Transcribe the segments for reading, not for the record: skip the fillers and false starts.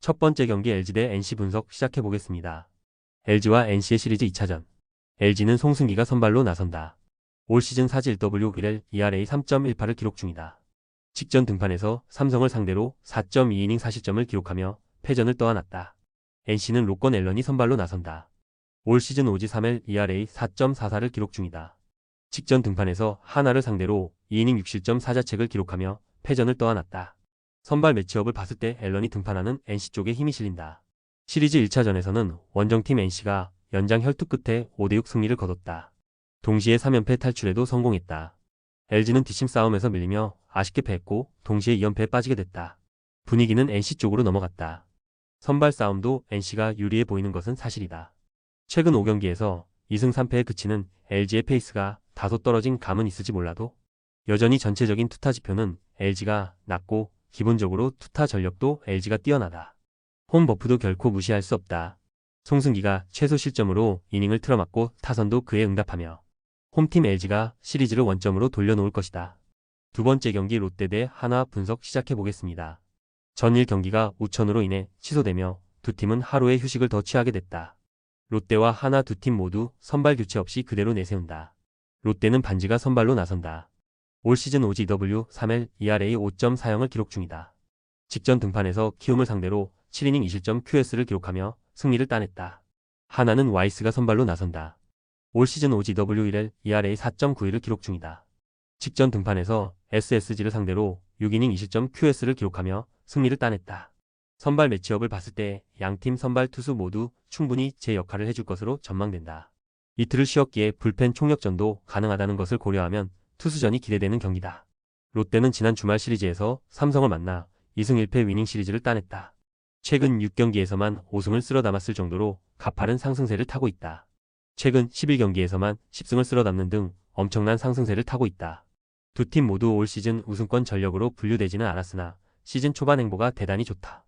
첫 번째 경기 LG 대 NC 분석 시작해 보겠습니다. LG와 NC의 시리즈 2차전. LG는 송승기가 선발로 나선다. 올 시즌 4지 1W1L ERA 3.18을 기록 중이다. 직전 등판에서 삼성을 상대로 4.2이닝 4실점을 기록하며 패전을 떠안았다. NC는 로건 앨런이 선발로 나선다. 올 시즌 5지 3엘 ERA 4.44를 기록 중이다. 직전 등판에서 하나를 상대로 2이닝 6실점 4자책을 기록하며 패전을 떠안았다. 선발 매치업을 봤을 때 앨런이 등판하는 NC 쪽에 힘이 실린다. 시리즈 1차전에서는 원정팀 NC가 연장 혈투 끝에 5대6 승리를 거뒀다. 동시에 3연패 탈출에도 성공했다. LG는 뒷심 싸움에서 밀리며 아쉽게 패했고 동시에 2연패에 빠지게 됐다. 분위기는 NC 쪽으로 넘어갔다. 선발 싸움도 NC가 유리해 보이는 것은 사실이다. 최근 5경기에서 2승 3패에 그치는 LG의 페이스가 다소 떨어진 감은 있을지 몰라도 여전히 전체적인 투타 지표는 LG가 낮고 기본적으로 투타 전력도 LG가 뛰어나다. 홈 버프도 결코 무시할 수 없다. 송승기가 최소 실점으로 이닝을 틀어막고 타선도 그에 응답하며 홈팀 LG가 시리즈를 원점으로 돌려놓을 것이다. 두 번째 경기 롯데 대 하나 분석 시작해보겠습니다. 전일 경기가 우천으로 인해 취소되며 두 팀은 하루의 휴식을 더 취하게 됐다. 롯데와 하나 두 팀 모두 선발 교체 없이 그대로 내세운다. 롯데는 반지가 선발로 나선다. 올 시즌 5지 W 3엘 ERA 5.40을 기록 중이다. 직전 등판에서 키움을 상대로 7이닝 2실점 QS를 기록하며 승리를 따냈다. 하나는 와이스가 선발로 나선다. 올 시즌 5지 W1엘 ERA 4.91을 기록 중이다. 직전 등판에서 SSG를 상대로 6이닝 2실점 QS를 기록하며 승리를 따냈다. 선발 매치업을 봤을 때 양팀 선발 투수 모두 충분히 제 역할을 해줄 것으로 전망된다. 이틀을 쉬었기에 불펜 총력전도 가능하다는 것을 고려하면 투수전이 기대되는 경기다. 롯데는 지난 주말 시리즈에서 삼성을 만나 2승 1패 위닝 시리즈를 따냈다. 최근 6경기에서만 5승을 쓸어 담았을 정도로 가파른 상승세를 타고 있다. 최근 11경기에서만 10승을 쓸어 담는 등 엄청난 상승세를 타고 있다. 두 팀 모두 올 시즌 우승권 전력으로 분류되지는 않았으나 시즌 초반 행보가 대단히 좋다.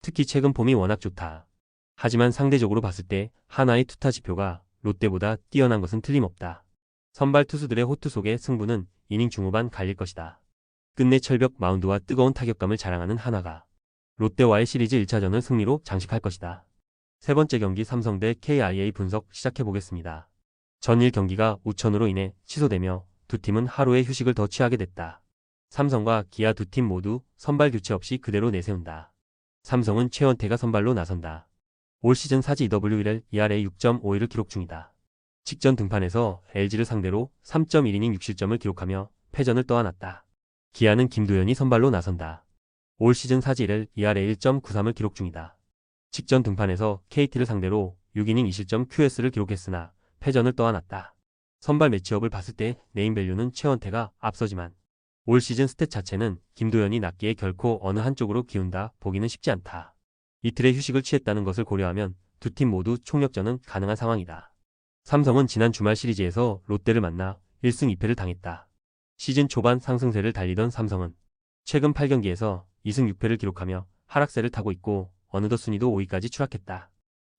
특히 최근 폼이 워낙 좋다. 하지만 상대적으로 봤을 때 하나의 투타 지표가 롯데보다 뛰어난 것은 틀림없다. 선발 투수들의 호투 속의 승부는 이닝 중후반 갈릴 것이다. 끝내 철벽 마운드와 뜨거운 타격감을 자랑하는 하나가 롯데와의 시리즈 1차전을 승리로 장식할 것이다. 세 번째 경기 삼성 대 KIA 분석 시작해보겠습니다. 전일 경기가 우천으로 인해 취소되며 두 팀은 하루의 휴식을 더 취하게 됐다. 삼성과 기아 두 팀 모두 선발 교체 없이 그대로 내세운다. 삼성은 최원태가 선발로 나선다. 올 시즌 4지 EW1엘 ERA 6.51을 기록 중이다. 직전 등판에서 LG를 상대로 3.1이닝 6실점을 기록하며 패전을 떠안았다. 기아는 김도현이 선발로 나선다. 올 시즌 4지 1엘 ERA 1.93을 기록 중이다. 직전 등판에서 KT를 상대로 6이닝 2실점 QS를 기록했으나 패전을 떠안았다. 선발 매치업을 봤을 때 네임밸류는 최원태가 앞서지만 올 시즌 스탯 자체는 김도현이 낮기에 결코 어느 한쪽으로 기운다 보기는 쉽지 않다. 이틀의 휴식을 취했다는 것을 고려하면 두 팀 모두 총력전은 가능한 상황이다. 삼성은 지난 주말 시리즈에서 롯데를 만나 1승 2패를 당했다. 시즌 초반 상승세를 달리던 삼성은 최근 8경기에서 2승 6패를 기록하며 하락세를 타고 있고 어느덧 순위도 5위까지 추락했다.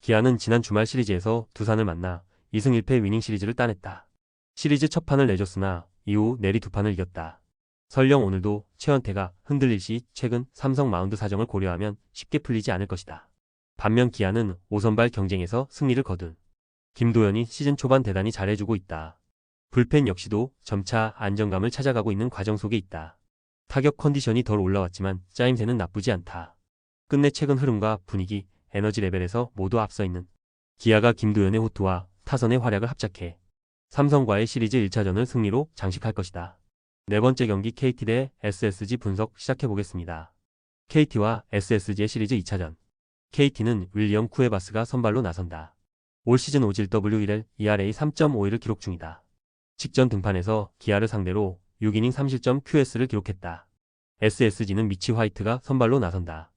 기아는 지난 주말 시리즈에서 두산을 만나 2승 1패 위닝 시리즈를 따냈다. 시리즈 첫 판을 내줬으나 이후 내리 두 판을 이겼다. 설령 오늘도 최원태가 흔들릴 시 최근 삼성 마운드 사정을 고려하면 쉽게 풀리지 않을 것이다. 반면 기아는 5선발 경쟁에서 승리를 거둔 김도현이 시즌 초반 대단히 잘해주고 있다. 불펜 역시도 점차 안정감을 찾아가고 있는 과정 속에 있다. 타격 컨디션이 덜 올라왔지만 짜임새는 나쁘지 않다. 끝내 최근 흐름과 분위기, 에너지 레벨에서 모두 앞서 있는 기아가 김도현의 호투와 타선의 활약을 합작해 삼성과의 시리즈 1차전을 승리로 장식할 것이다. 네 번째 경기 KT 대 SSG 분석 시작해보겠습니다. KT와 SSG의 시리즈 2차전. KT는 윌리엄 쿠에바스가 선발로 나선다. 올 시즌 5질 W1엘 ERA 3.51을 기록 중이다. 직전 등판에서 기아를 상대로 6이닝 3실점 QS를 기록했다. SSG는 미치 화이트가 선발로 나선다.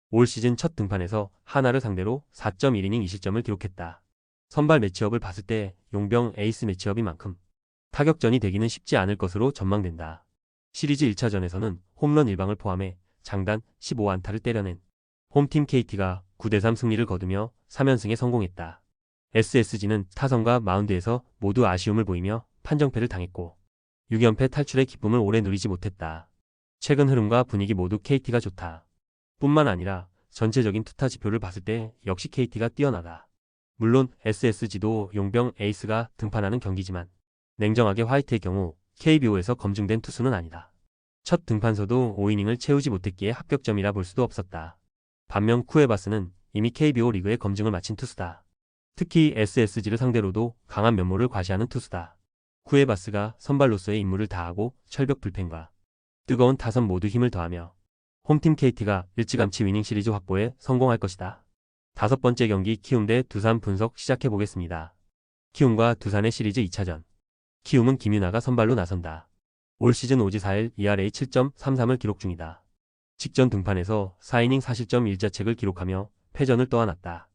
올 시즌 첫 등판에서 하나를 상대로 4.1이닝 2실점을 기록했다. 선발 매치업을 봤을 때 용병 에이스 매치업인 만큼 타격전이 되기는 쉽지 않을 것으로 전망된다. 시리즈 1차전에서는 홈런 1방을 포함해 장단 15안타를 때려낸 홈팀 KT가 9대3 승리를 거두며 3연승에 성공했다. SSG는 타선과 마운드에서 모두 아쉬움을 보이며 판정패를 당했고 6연패 탈출의 기쁨을 오래 누리지 못했다. 최근 흐름과 분위기 모두 KT가 좋다. 뿐만 아니라 전체적인 투타 지표를 봤을 때 역시 KT가 뛰어나다. 물론 SSG도 용병 에이스가 등판하는 경기지만 냉정하게 화이트의 경우 KBO에서 검증된 투수는 아니다. 첫 등판서도 5이닝을 채우지 못했기에 합격점이라 볼 수도 없었다. 반면 쿠에바스는 이미 KBO 리그에 검증을 마친 투수다. 특히 SSG를 상대로도 강한 면모를 과시하는 투수다. 쿠에바스가 선발로서의 임무를 다하고 철벽 불펜과 뜨거운 타선 모두 힘을 더하며 홈팀 KT가 일찌감치 위닝 시리즈 확보에 성공할 것이다. 5번째 경기 키움 대 두산 분석 시작해보겠습니다. 키움과 두산의 시리즈 2차전. 키움은 김윤아가 선발로 나선다. 올 시즌 5지 4일 ERA 7.33을 기록 중이다. 직전 등판에서 4이닝 4실점 1자책을 기록하며 패전을 떠안았다.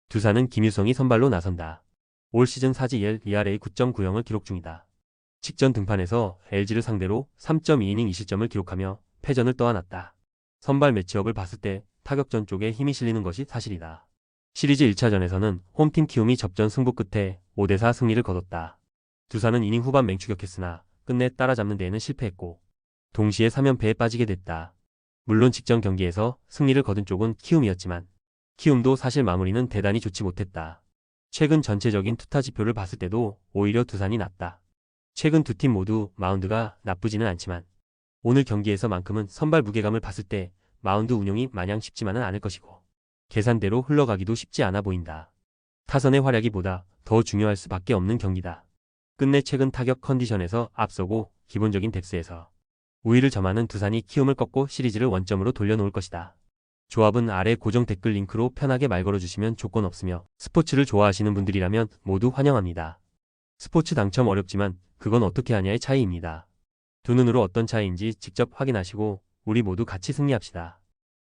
두산은 김유성이 선발로 나선다. 올 시즌 4지 1일 ERA 9.90을 기록 중이다. 직전 등판에서 LG를 상대로 3.2이닝 2실점을 기록하며 패전을 떠안았다. 선발 매치업을 봤을 때 타격전 쪽에 힘이 실리는 것이 사실이다. 시리즈 1차전에서는 홈팀 키움이 접전 승부 끝에 5대4 승리를 거뒀다. 두산은 이닝 후반 맹추격했으나 끝내 따라잡는 데에는 실패했고 동시에 3연패에 빠지게 됐다. 물론 직전 경기에서 승리를 거둔 쪽은 키움이었지만 키움도 사실 마무리는 대단히 좋지 못했다. 최근 전체적인 투타 지표를 봤을 때도 오히려 두산이 낫다. 최근 두 팀 모두 마운드가 나쁘지는 않지만 오늘 경기에서만큼은 선발 무게감을 봤을 때 마운드 운용이 마냥 쉽지만은 않을 것이고 계산대로 흘러가기도 쉽지 않아 보인다. 타선의 활약이보다 더 중요할 수밖에 없는 경기다. 끝내 최근 타격 컨디션에서 앞서고 기본적인 뎁스에서 우위를 점하는 두산이 키움을 꺾고 시리즈를 원점으로 돌려놓을 것이다. 조합은 아래 고정 댓글 링크로 편하게 말 걸어주시면 조건 없으며 스포츠를 좋아하시는 분들이라면 모두 환영합니다. 스포츠 당첨 어렵지만 그건 어떻게 하냐의 차이입니다. 두 눈으로 어떤 차이인지 직접 확인하시고 우리 모두 같이 승리합시다.